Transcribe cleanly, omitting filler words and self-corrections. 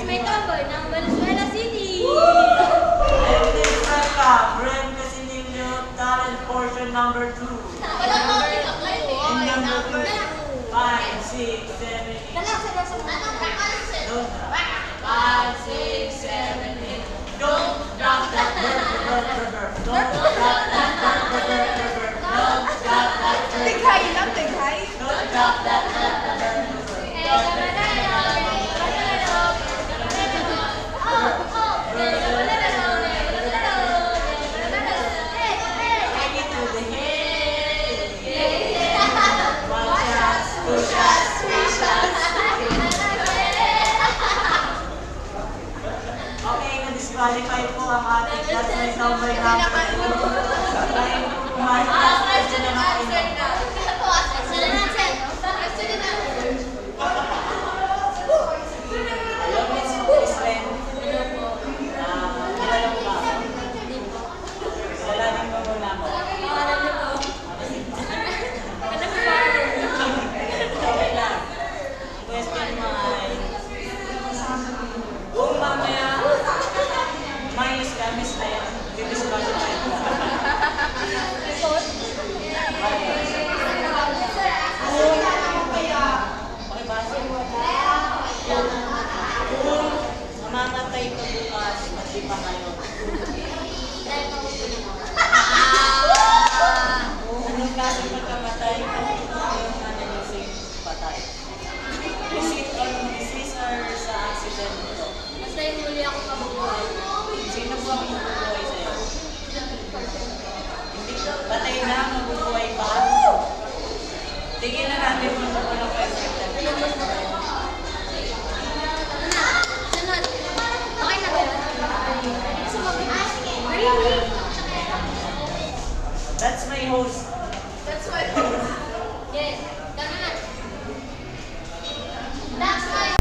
may tomboy ng Valenzuela City. Evidence welcome. Ren Casinillo, talent portion number 2. Walang topic ako In number 5, 6, 7, 8. Dala, sila sa mga. Don't drop. 5, 6, 7, 8. Don't drop that burr. Don't drop that burr. Don't drop that burr. Tighay lang, tighay. Don't drop that burr. Take it to the head. One shot, two shots, three shots. Okay, na-disqualify po ang ating that's my number number 2. Dahil po kumain na sa question na makainom. Hello, Miss Ren. Kilala mo ba ako? Kilalanin mo muna ako. Okay lang. Ang question mo ay, kung mamaya minus ka, miss na yan. Di-disqualify ko. Pakibasa mo. Kung mamamatay ka bukas, mati pa ngayon. Anong klaseng pagkamatay? Yung analyzing patay. Disease or sa accident ito? Basta yung huli ako mabubuhay. Sino po ang mabubuhay sa'yo? Hindi ko. Patay na, mabubuhay pa. Tingin na natin kung ano lang question. Okay na ba? That's my host. That's why.